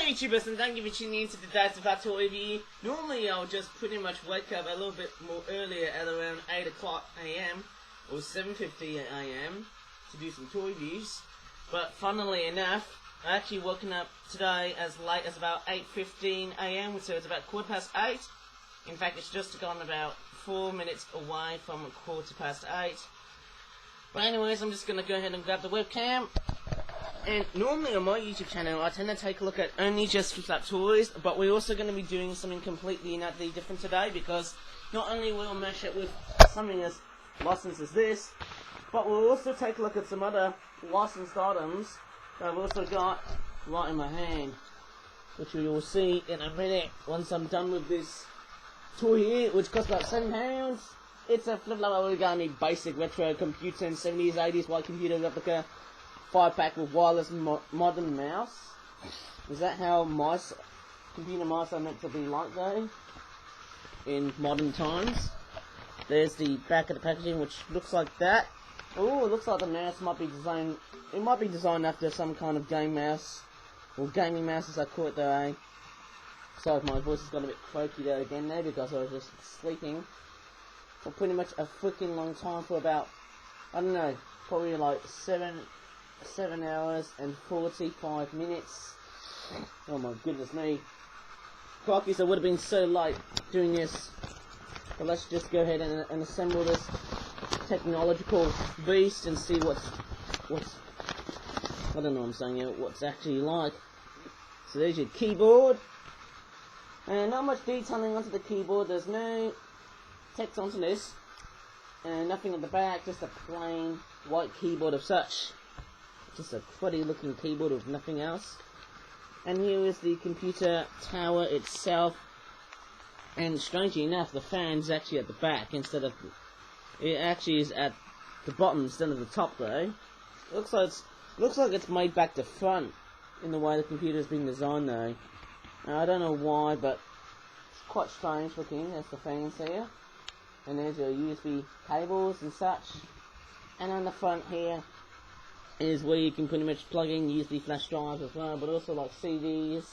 YouTubers, and thank you for tuning in to today's Toy review. Normally I'll just pretty much wake up a little bit more earlier at around 8 o'clock AM or 7:50 AM to do some toy reviews. But funnily enough, I actually woken up today as late as about 8:15 AM, so it's about 8:15. In fact, it's just gone about 4 minutes away from 8:15. But anyways, I'm just going to go ahead and grab the webcam. And normally on my YouTube channel, I tend to take a look at only just flip-up toys, but we're also going to be doing something completely and utterly different today, because not only will we mesh it with something as licensed as this, but we'll also take a look at some other licensed items that I've also got right in my hand, which we will see in a minute once I'm done with this toy here, which costs about £7. It's a flip-up Origami basic retro COMPU-TERN 70s 80s white computer replica 5-pack with wireless modern mouse. Is that how computer mice are meant to be like though, in modern times? There's the back of the packaging, which looks like that. Oh, it looks like the mouse might be designed. It might be designed after some kind of game mouse, or gaming mouse as I call it though. Eh? Sorry if my voice has got a bit croaky there again there, because I was just sleeping for pretty much a freaking long time, for about, I don't know, probably like 7 hours and 45 minutes. Oh my goodness me. Crockies, I would have been so late doing this. But let's just go ahead and assemble this technological beast and see what's I don't know what I'm saying here, what's actually like. So there's your keyboard. And not much detailing onto the keyboard, there's no text onto this. And nothing at the back, just a plain white keyboard of such. Just a pretty looking keyboard with nothing else. And here is the computer tower itself. And strangely enough, the fan's actually at the back instead of... It actually is at the bottom instead of the top though. Looks like it's made back to front in the way the computer's been designed though. Now, I don't know why, but it's quite strange looking. There's the fans here. And there's your USB cables and such. And on the front here is where you can pretty much plug in USB flash drives as well, but also like CDs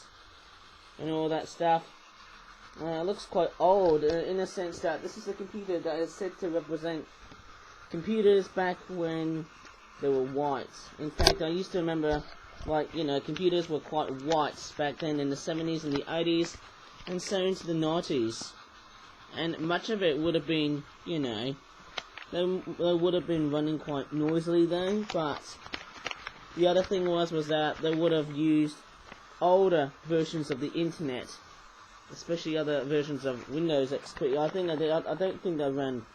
and all that stuff. It looks quite old in a sense that this is a computer that is said to represent computers back when they were white. In fact, I used to remember, like, you know, computers were quite white back then in the 70s and the 80s, and so into the 90s. And much of it would have been, you know, they would have been running quite noisily though, but the other thing was that they would have used older versions of the internet, especially other versions of Windows XP. I don't think they ran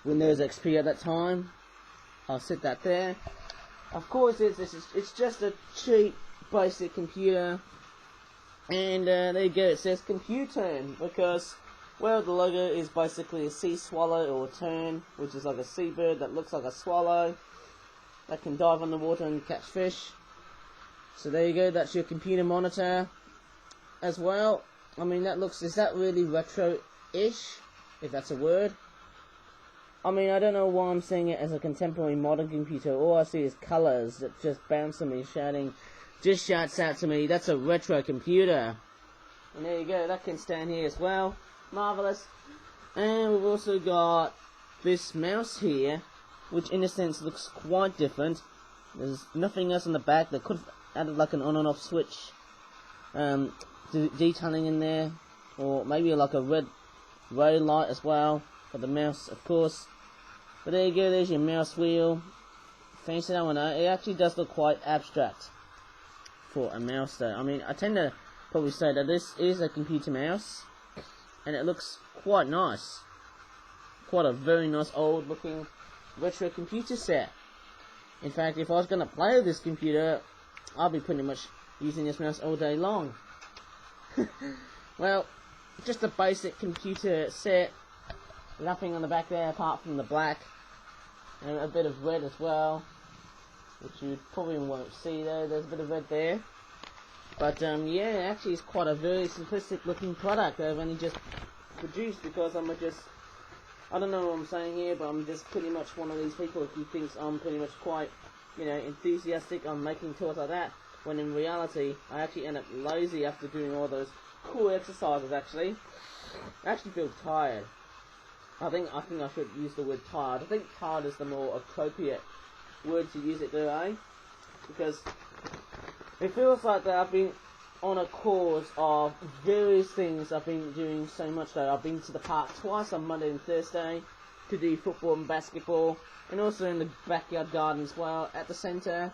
Windows XP at that time. I'll set that there. Of course, it's just a cheap basic computer, and there you go. It says COMPU-TERN because, well, the logo is basically a sea swallow or a tern, which is like a seabird that looks like a swallow that can dive underwater and catch fish. So there you go. That's your computer monitor as well. I mean, is that really retro-ish, if that's a word? I mean, I don't know why I'm seeing it as a contemporary modern computer. All I see is colours that just bounce on me, just shouts out to me, that's a retro computer. And there you go, that can stand here as well. Marvellous. And we've also got this mouse here, which in a sense looks quite different. There's nothing else on the back. They could have added like an on and off switch detailing in there, or maybe like a red light as well for the mouse, of course. But there you go, there's your mouse wheel. Fancy that one though. It actually does look quite abstract for a mouse though. I mean, I tend to probably say that this is a computer mouse, and it looks quite nice. Quite a very nice old looking retro computer set. In fact, if I was going to play with this computer, I'd be pretty much using this mouse all day long. Well, just a basic computer set. Nothing on the back there apart from the black. And a bit of red as well, which you probably won't see though. There's a bit of red there. But yeah, actually it's quite a very simplistic looking product that I've only just produced, because I don't know what I'm saying here, but I'm just pretty much one of these people who thinks I'm pretty much quite, you know, enthusiastic on making toys like that. when in reality I actually end up lazy after doing all those cool exercises. Actually, I actually feel tired. I think I should use the word tired. I think tired is the more appropriate word to use it there, eh? Because it feels like that I've been on a course of various things. I've been doing so much though. I've been to the park twice on Monday and Thursday to do football and basketball, and also in the backyard garden as well at the centre,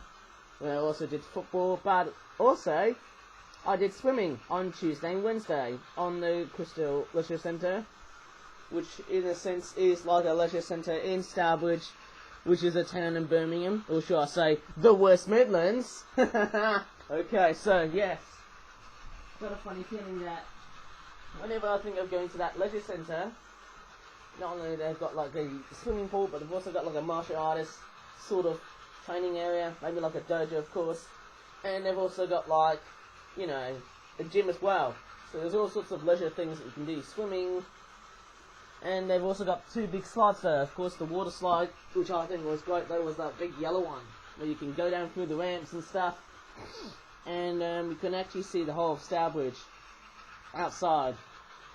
where I also did football, but also I did swimming on Tuesday and Wednesday on the Crystal Leisure Centre, which in a sense is like a leisure centre in Starbridge, which is a town in Birmingham, or should I say, the West Midlands. Okay, so yes, got a funny feeling that whenever I think of going to that leisure centre, not only they've got like a swimming pool, but they've also got like a martial artist sort of training area, maybe like a dojo of course, and they've also got like, you know, a gym as well. So there's all sorts of leisure things that you can do, swimming, and they've also got 2 big slides there. Of course the water slide, which I think was great, there was that big yellow one, where you can go down through the ramps and stuff, and you can actually see the whole of Starbridge outside,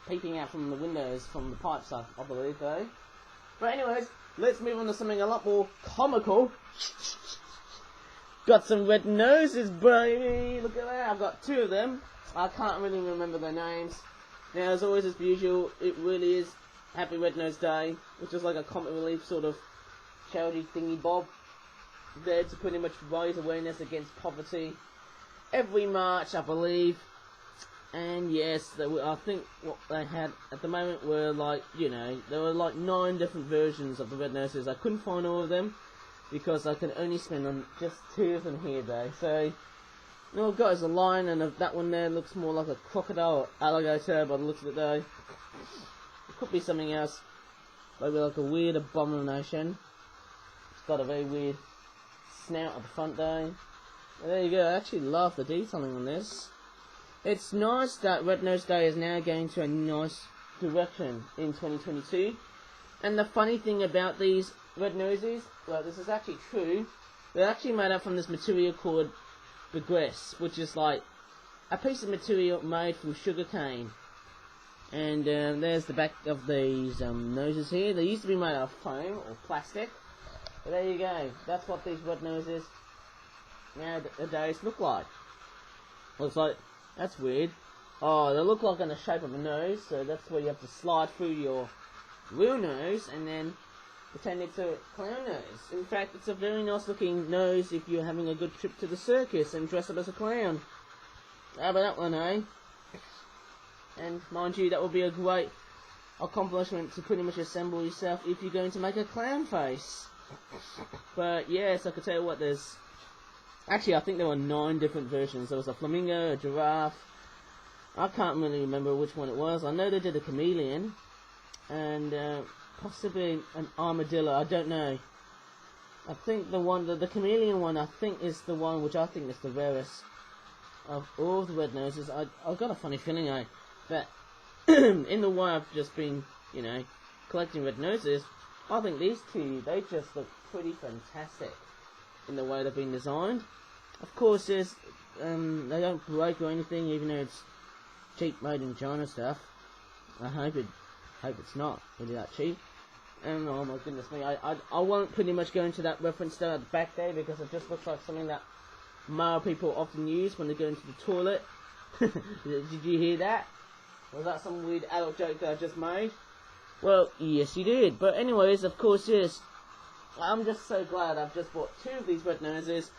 peeping out from the windows, from the pipes, I believe though. But anyways, let's move on to something a lot more comical. Got some red noses, baby! Look at that, I've got 2 of them. I can't really remember their names. Now, as always, as usual, it really is Happy Red Nose Day, which is like a comic relief sort of charity thingy bob, there to pretty much raise awareness against poverty every March, I believe. And yes, I think what they had at the moment were like, you know, there were like 9 different versions of the red noses. I couldn't find all of them because I could only spend on just 2 of them here though. So, you know, I've got is a lion, and that one there looks more like a crocodile or alligator by the looks of it though. It could be something else, maybe like a weird abomination. It's got a very weird snout at the front though. And there you go, I actually love the detailing on this. It's nice that Red Nose Day is now going to a nice direction in 2022. And the funny thing about these red noses, well, this is actually true, they're actually made up from this material called bagasse, which is like a piece of material made from sugarcane. And there's the back of these noses here. They used to be made out of foam or plastic. But there you go, that's what these red noses nowadays look like. Looks like, that's weird. Oh, they look like in the shape of a nose, so that's where you have to slide through your real nose and then pretend it's a clown nose. In fact, it's a very nice looking nose if you're having a good trip to the circus and dress up as a clown. How about that one, eh? And mind you, that would be a great accomplishment to pretty much assemble yourself if you're going to make a clown face. But yes, I could tell you what, there's... Actually, I think there were 9 different versions. There was a flamingo, a giraffe. I can't really remember which one it was. I know they did a chameleon. And possibly an armadillo. I don't know. I think the chameleon one, I think is the one which I think is the rarest of all the red noses. I've got a funny feeling, that in the way I've just been, you know, collecting red noses, I think these 2, they just look pretty fantastic in the way they've been designed. Of course, they don't break or anything, even though it's cheap made in China stuff. I hope it's not really that cheap. And oh my goodness me, I won't pretty much go into that reference there at the back there, because it just looks like something that male people often use when they go into the toilet. Did you hear that? Was that some weird adult joke that I just made? Well, yes you did. But anyways, of course, yes. I'm just so glad I've just bought 2 of these red noses.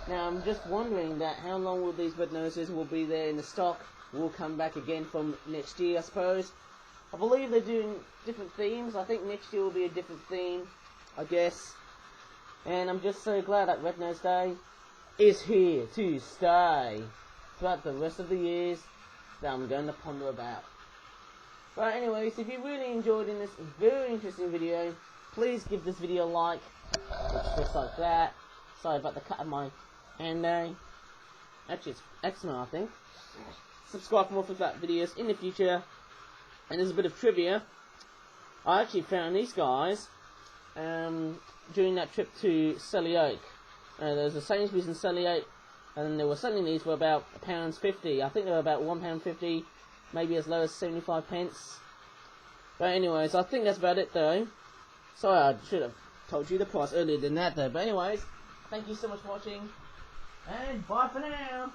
Now I'm just wondering that how long will these red noses will be there in the stock. Will come back again from next year, I suppose. I believe they're doing different themes. I think next year will be a different theme, I guess. And I'm just so glad that Red Nose Day is here to stay throughout the rest of the years that I'm going to ponder about. But anyways, if you really enjoyed in this very interesting video, please give this video a like, which looks like that. Sorry about the cut of my hand there. Actually, it's eczema, I think. Subscribe for more Flip videos in the future. And there's a bit of trivia. I actually found these guys during that trip to Selly Oak. There's a Sainsbury's in Selly Oak and they were selling these for about £1.50. I think they were about £1.50, maybe as low as 75 pence. But anyways, I think that's about it though. Sorry, I should have told you the price earlier than that though. But anyways, thank you so much for watching, and bye for now.